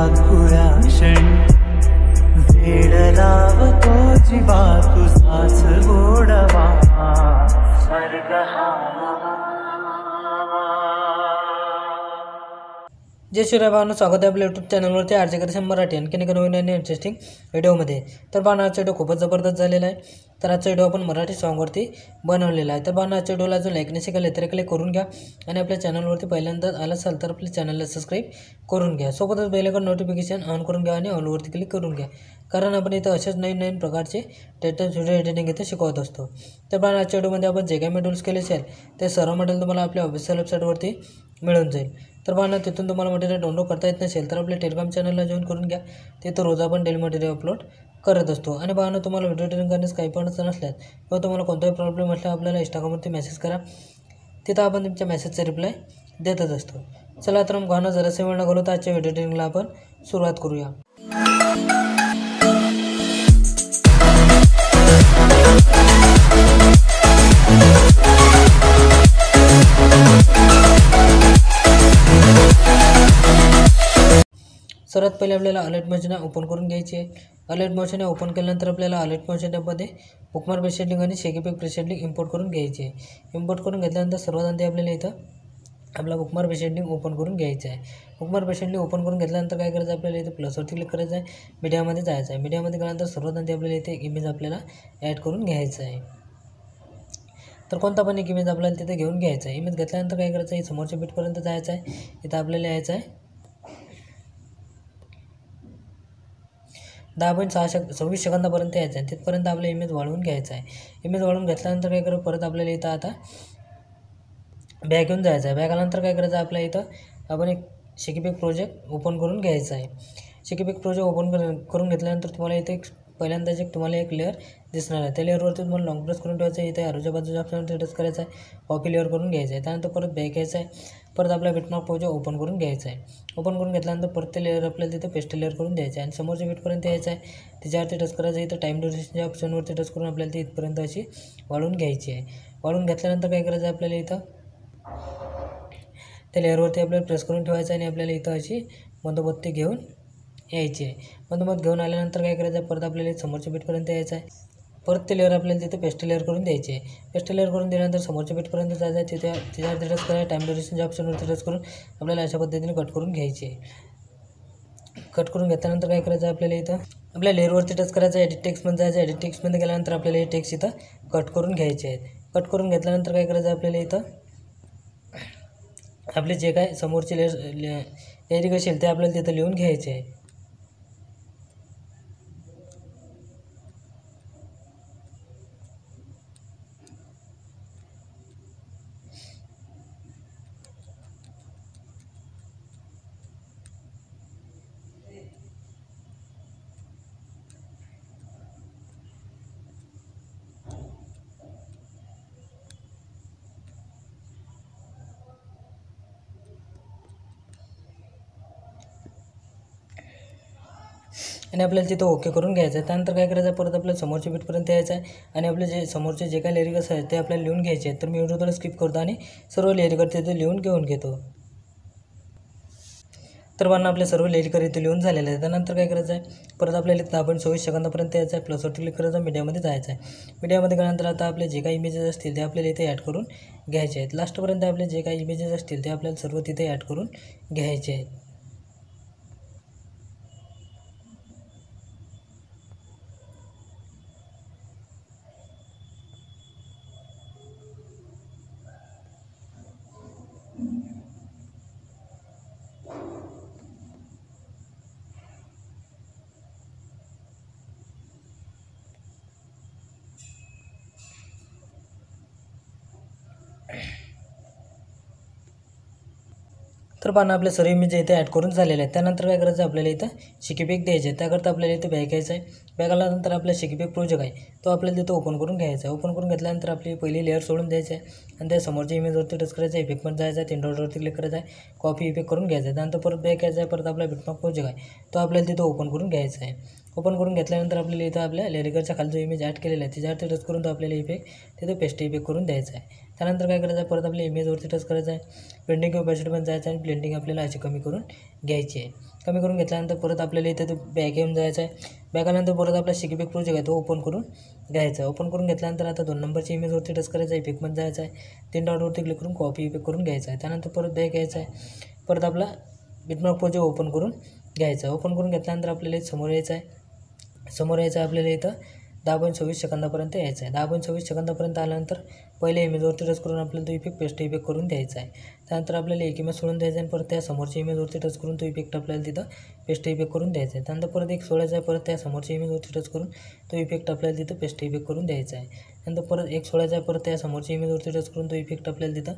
अधुरा क्षणी वेळ लावतो जीवा तुझाच गोडवा स्वर्ग हा जय श्रीराय भावना, स्वागत आहे आपल्या यूट्यूब चॅनलवरती आरजे करेशन मराठी आणखीन एक नवीन आणि इंटरेस्टिंग व्हिडिओमध्ये. तर भावना आजचा व्हिडिओ खूपच जबरदस्त झालेला आहे. तर आजचा व्हिडिओ आपण मराठी सॉन्गवरती बनवलेला आहे. तर भावना आजच्या व्हिडिओला जर लाईक नसेल केलं तर क्लिक करून घ्या आणि आपल्या चॅनलवरती पहिल्यांदा आला असाल तर आपल्या चॅनलला सबस्क्राईब करून घ्या. सोबतच बेल आयकॉन नोटिफिकेशन ऑन करून घ्या आणि ऑलवरती क्लिक करून घ्या, कारण आपण इथं असेच नवीन प्रकारचे टेटस व्हिडिओ एडिटिंग इथे शिकवत असतो. तर भावना आजच्या व्हिडिओमध्ये आपण जे काही मॉड्यूल्स केले असेल ते सर्व मॉड्यूल तुम्हाला आपल्या ऑफिशियल वेबसाईटवरती मिळून जाईल. तर भावना तिथून तुम्हाला मटेरियल डाउनलोड करता येत नसेल तर आपल्या टेलिग्राम चॅनलला जॉईन करून घ्या. तिथं रोज आपण डेली मटेरियल अपलोड करत असतो. आणि भावना तुम्हाला व्हिडिओ एडिटिंग करण्यास काही पण अडचण नसल्यास किंवा तुम्हाला कोणताही प्रॉब्लेम असला आपल्याला इंस्टाग्रामवरती मेसेज करा, तिथं आपण तुमच्या मेसेजचा रिप्लाय देतच असतो. चला तर मग भावना जरासा वेळ न घालवता आजच्या व्हिडिओ एडिटिंगला आपण सुरुवात करूया. सर्वात पहिले आपल्याला अलर्ट मोशन ओपन करून घ्यायची आहे. अलर्ट मोशन ओपन केल्यानंतर आपल्याला अलर्ट मोशन ॲपमध्ये बुकमार्क प्रेसेडिंग आणि शेकीपॅक प्रेसेडिंग इम्पोर्ट करून घ्यायची आहे. इम्पोर्ट करून घेतल्यानंतर सर्वात आधी आपल्याला इथं आपला बुकमार्क प्रेसेडिंग ओपन करून घ्यायचं आहे. बुकमार्क प्रेसेडिंग ओपन करून घेतल्यानंतर काय करायचं, आपल्याला इथे प्लसवरती क्लिक करायचं आहे, मीडियामध्ये जायचं आहे. मीडियामध्ये गेल्यानंतर सर्वात आधी आपल्याला इथे एक इमेज आपल्याला ॲड करून घ्यायचं आहे. तर कोणता पण एक इमेज आपल्याला तिथे घेऊन घ्यायचा आहे. इमेज घेतल्यानंतर काय करायचं आहे, समोरच्या बीटपर्यंत जायचं आहे. इथं आपल्याला यायचं आहे 10.26 सेकंदापर्यंत यायचं आहे. तिथपर्यंत आपला इमेज वाढवून घ्यायचा आहे. इमेज वाढवून घेतल्यानंतर काय करायचं, परत आपल्याला इथं आता बॅक घेऊन जायचं आहे. बॅक आल्यानंतर काय करायचं, आपल्या इथं आपण एक शेकीपॅक प्रोजेक्ट ओपन करून घ्यायचा आहे. शेकीपॅक प्रोजेक्ट ओपन करून घेतल्यानंतर तुम्हाला इथे पहिल्यांदाच तुम्हाला एक लेअर दिसणार आहे. त्या लेअरवरती तुम्हाला लॉंग प्रेस करून ठेवायचं आहे. इथे आरोच्या बाजूच्या ऑप्शनवरती टच करायचं आहे, कॉपी लेअर करून घ्यायचं आहे. त्यानंतर परत बॅक यायचं आहे, परत आपला बिटमार्क प्रोजेक्ट ओपन करून घ्यायचा आहे. ओपन करून घेतल्यानंतर परत ते लेअर आपल्याला तिथे पेस्ट लेअर करून द्यायचं आहे आणि समोरच्या बीटपर्यंत यायचं आहे. त्याच्यावरती टच करायचं आहे. इथं टाईम ड्युरेशनच्या ऑप्शनवरती टच करून आपल्याला ती इथपर्यंत अशी वाढवून घ्यायची आहे. वाढवून घेतल्यानंतर काय करायचं आहे, आपल्याला इथं त्या लेअरवरती आपल्याला प्रेस करून ठेवायचं आहे आणि आपल्याला इथं अशी मधोमध घेऊन यायची आहे. मधोमध घेऊन आल्यानंतर काय करायचं आहे, परत आपल्याला समोरच्या बीटपर्यंत यायचं आहे. परत ते लेअर आपल्याला तिथे पेस्ट लेअर करून द्यायची आहे. पेस्ट लेअर करून दिल्यानंतर समोरच्या बीटपर्यंत जायचं आहे. त्याच्यावरती टच करायचं, टाईम ड्युरेशनच्या ऑप्शनवरती टच करून आपल्याला अशा पद्धतीने कट करून घ्यायची आहे. कट करून घेतल्यानंतर काय करायचं आहे, आपल्याला इथं आपल्या लेअरवरती टच करायचं आहे. एडिट टेक्स्टमध्ये जायचं आहे. एडिट टेक्स्टमध्ये गेल्यानंतर आपल्याला हे टेक्स्ट इथं कट करून घ्यायचे आहेत. कट करून घेतल्यानंतर काय करायचं आहे, आपल्याला इथं आपले जे काय समोरची लेअर असेल ते आपल्याला तिथं लिहून घ्यायचे आहे. आणि आपल्याला तिथं ओके करून घ्यायचं आहे. त्यानंतर काय करायचं आहे, परत आपल्याला समोरच्या बीटपर्यंत यायचं आहे आणि आपले जे समोरचे जे काही लिरिक्स आहेत ते आपल्याला लिहून घ्यायचे आहेत. तर मी व्हिडिओ थोडं स्किप करतो आणि सर्व लिरिक्स तिथे लिहून घेऊन घेतो. तर भावना आपले सर्व लिरिक्स इथे लिहून झालेले आहे. त्यानंतर काय करायचं आहे, परत आपल्याला 10.26 सेकंदापर्यंत यायचं आहे. प्लसवरती क्लिक करायचं, मीडियामध्ये जायचं आहे. मीडियामध्ये गेल्यानंतर आता आपले जे काही इमेजेस असतील ते आपल्याला इथे ॲड करून घ्यायचे आहेत. लास्टपर्यंत आपले जे काही इमेजेस असतील ते आपल्याला सर्व तिथे ॲड करून घ्यायचे आहेत. तर पाहणं आपले सर्व इमेज इथे ॲड करून झालेले आहेत. त्यानंतर काय करायचं, आपल्याला इथं शेकीपॅक द्यायचे आहे. त्याकरता आपल्याला इथे बॅक यायचं आहे. बॅक आल्यानंतर आपला शेकीपॅक प्रोजेक्ट आहे तो आपल्याला तिथं ओपन करून घ्यायचा आहे. ओपन करून घेतल्यानंतर आपली पहिली लेअर सोडून द्यायची आहे आणि त्या समोरच्या इमेजवरती टच करायचं आहे. इफेक्टमध्ये जायचं आहे, 3 डॉटवरती क्लिक करायचं आहे, कॉपी इफेक्ट करून घ्यायचं आहे. त्यानंतर परत बॅक यायचं आहे. परत आपला बिटमार्क प्रोजेक्ट आहे तो आपल्याला तिथं ओपन करून घ्यायचा आहे. ओपन करून घेतल्यानंतर आपल्याला इथं आपल्या लेरिकलच्या खाली जो इमेज ॲड केलेला आहे त्याच्यावरती टच करून तो आपल्याला इफेक्ट तिथे पेस्ट इफेक्ट करून द्यायचा आहे. त्यानंतर काय करायचं आहे, परत आपल्या इमेजवरती टच करायचं आहे, ब्लेंडिंग ओपॅसिटी पण जायचं आहे आणि ब्लेंडिंग आपल्याला अशी कमी करून घ्यायची आहे. कमी करून घेतल्यानंतर परत आपल्याला इथे तो बॅक येऊन जायचं आहे. बॅक आल्यानंतर परत आपला शिकीबेक प्रोजेक्ट आहे तो ओपन करून घ्यायचा आहे. ओपन करून घेतल्यानंतर आता 2 नंबरच्या इमेजवरती टच करायचं आहे, इफेक्टमध्ये जायचं आहे, 3 डॉटवरती क्लिक करून कॉपी इफेक्ट करून घ्यायचा आहे. त्यानंतर परत बॅक यायचं आहे, परत आपला बिटमार्क प्रोजेक्ट ओपन करून घ्यायचा आहे. ओपन करून घेतल्यानंतर आपल्याला इथं समोर यायचं आहे, आपल्याला इथं 10.26 सेकंदापर्यंत यायचं आहे. 10.26 सेकंदापर्यंत आल्यानंतर पहिल्या इमेजवरती टच करून आपल्याला तो इफेक्ट पेस्ट इफेक्ट करून द्यायचा आहे. त्यानंतर आपल्याला एक इमेज सोडून द्यायचा आहे आणि परत त्या समोरच्या इमेजवरती टच करून तो इफेक्ट आपल्याला तिथं पेस्ट इफेक्ट करून द्यायचा आहे. त्यानंतर परत एक सोडायचा आहे, परत त्या समोरच्या इमेजवरती टच करून तो इफेक्ट आपल्याला तिथं पेस्ट इफेक्ट करून द्यायचा आहे. त्यानंतर परत एक सोडायचा आहे, परत त्या समोरच्या इमेजवरती टच करून तो इफेक्ट आपल्याला तिथं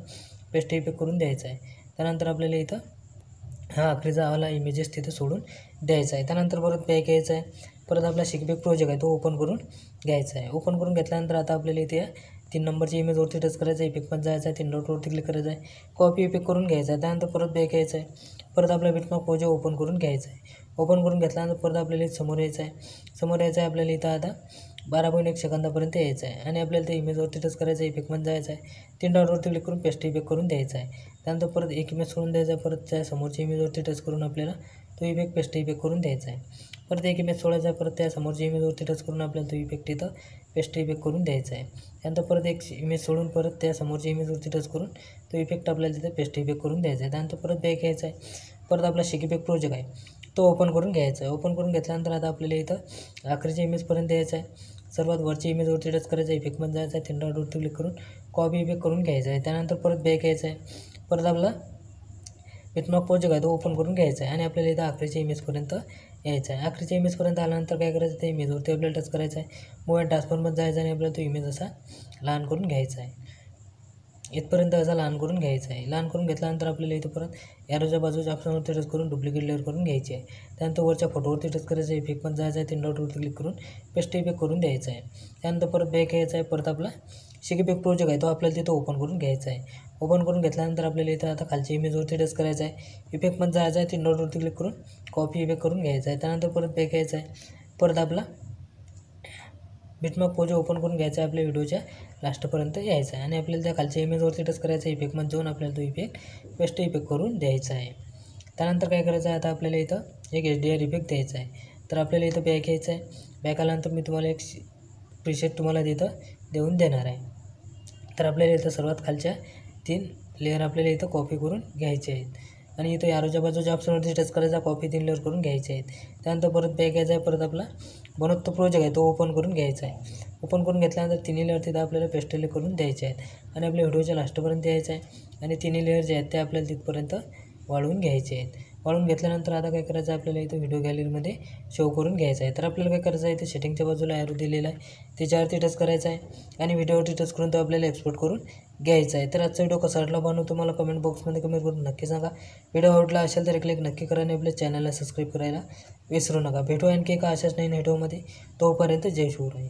पेस्ट इफेक्ट करून द्यायचा आहे. त्यानंतर आपल्याला इथं हा आखरीचा वाला इमेजेस तिथं सोडून द्यायचा आहे. त्यानंतर परत बॅक यायचं आहे, परत आपला शिकबेक प्रोजेक्ट आहे तो ओपन करून घ्यायचा आहे. ओपन करून घेतल्यानंतर आता आपल्याला इथे 3 नंबरच्या इमेजवरती टच करायचं आहे, इफेक्टमध्ये जायचं आहे, 3 डॉटवरती क्लिक करायचं आहे, कॉपी इफेक्ट करून घ्यायचा आहे. त्यानंतर परत बॅक यायचं आहे, परत आपला बिटमार्क प्रोजेक्ट ओपन करून घ्यायचा आहे. ओपन करून घेतल्यानंतर परत आपल्याला समोर यायचं आहे, आपल्याला इथं आता 12.1 सेकंदापर्यंत यायचं आहे आणि आपल्याला त्या इमेजवरती टच करायचं आहे, इफेक्टमध्ये जायचं आहे, 3 डॉटवरती क्लिक करून पेस्ट इफेक्ट करून द्यायचा आहे. त्यानंतर परत एक इमेज सोडून द्यायचा आहे, परत त्या समोरच्या इमेजवरती टच करून आपल्याला तो इफेक्ट पेस्ट इफेक्ट करून द्यायचा आहे. परत एक इमेज सोडायचा आहे, परत त्या समोरच्या इमेजवरती टच करून आपल्याला तो इफेक्ट इथं पेस्ट इफेक्ट करून द्यायचा आहे. त्यानंतर परत एक इमेज सोडून परत त्या समोरच्या इमेजवरती टच करून तो इफेक्ट आपल्याला तिथं पेस्ट इफेक्ट करून द्यायचा आहे. त्यानंतर परत बॅक यायचा आहे, परत आपला शिकीबेक प्रोजेक्ट आहे तो ओपन करून घ्यायचा आहे. ओपन करून घेतल्यानंतर आता आपल्याला इथं आखरीच्या इमेजपर्यंत यायचं आहे. सर्वात वरच्या इमेजवरती टच करायचं आहे, इफेक्टमध्ये जायचं आहे, 3 डॉटवरती क्लिक करून कॉपी इफेक्ट करून घ्यायचा आहे. त्यानंतर परत बॅक यायचं आहे, परत आपला बिटमार्क प्रोजेक्ट आहे तो ओपन करून घ्यायचा आहे आणि आपल्याला इथं आखरीच्या इमेजपर्यंत यायचं आहे. आखरीच्या इमेजपर्यंत आल्यानंतर काय करायचं, त्या इमेजवरती आपल्याला टच करायचं आहे, मूव अँड ट्रान्सफॉर्ममध्ये जायचं आणि आपल्याला तो इमेज असा लहान करून घ्यायचा आहे. इथपर्यंत असा लहान करून घ्यायचा आहे. लहान करून घेतल्यानंतर आपल्याला इथं परत ॲरोच्या बाजूच्या ऑप्शनवरती टच करून डुप्लिकेट लेअर करून घ्यायची आहे. त्यानंतर वरच्या फोटोवरती टच करायचं आहे, इफेक्टमध्ये जायचं आहे, 3 डॉटवरती क्लिक करून पेस्ट इफेक्ट करून द्यायचा आहे. त्यानंतर परत बॅक यायचं आहे, परत आपला शिकीबेक प्रोजेक्ट आहे तो आपल्याला तिथं ओपन करून घ्यायचा आहे. ओपन करून घेतल्यानंतर आपल्याला इथं आता खालच्या इमेजवरती टच करायचं आहे, इफेक्टमध्ये जायचं आहे, 3 डॉटवरती क्लिक करून कॉपी इफेक्ट करून घ्यायचा आहे. त्यानंतर परत बॅक यायचं आहे, परत आपला बिटमार्क प्रोजेक्ट ओपन करून घ्यायचा आहे, आपल्या व्हिडिओच्या लास्टपर्यंत यायचं आहे आणि आपल्याला त्या खालच्या इमेजवरती टच करायचं आहे, इफेक्टमध्ये जाऊन आपल्याला तो इफेक्ट पेस्ट इफेक्ट करून द्यायचा आहे. त्यानंतर काय करायचं आहे, आता आपल्याला इथं एक HDR इफेक्ट द्यायचा आहे. तर आपल्याला इथं बॅक यायचं आहे. बॅक आल्यानंतर मी तुम्हाला एक प्रीसेट तुम्हाला तिथं देऊन देणार आहे. तर आपल्याला इथं सर्वात खालच्या 3 लेअर आपल्याला इथं कॉपी करून घ्यायचे आहेत आणि इथं ॲरोच्या बाजूच्या ऑप्शनवरती टच करायचा, कॉपी 3 लेअर करून घ्यायचे आहेत. त्यानंतर परत बॅक यायचा आहे, परत आपला बनवतो प्रोजेक्ट आहे तो ओपन करून घ्यायचा आहे. ओपन करून घेतल्यानंतर 3 लेअर तिथं आपल्याला पेस्ट करून द्यायचे आहेत आणि आपल्या व्हिडिओच्या लास्टपर्यंत यायचं आहे आणि 3 लेअर जे आहेत ते आपल्याला तिथपर्यंत वाढवून घ्यायचे आहेत. वाढवून घेतल्यानंतर आता काय करायचं आहे, आपल्याला इथं व्हिडिओ गॅलरीमध्ये शो करून घ्यायचं आहे. तर आपल्याला काय करायचं आहे, इथे सेटिंगच्या बाजूला ॲरो दिलेला आहे त्याच्यावरती टच करायचं आहे आणि व्हिडिओवरती टच करून तो आपल्याला एक्सपोर्ट करून घ्यायचा आहे. तर आजचा व्हिडिओ कसा वाटला बनवून तुम्हाला कमेंट बॉक्समध्ये कमेंट करून नक्की सांगा. व्हिडिओ आवडला असेल तर एक लाईक नक्की करा आणि आपल्या चॅनलला सबस्क्राईब करायला विसरू नका. भेटू आणखी एका अशाच नवीन व्हिडिओमध्ये. तोपर्यंत जय शिवराय.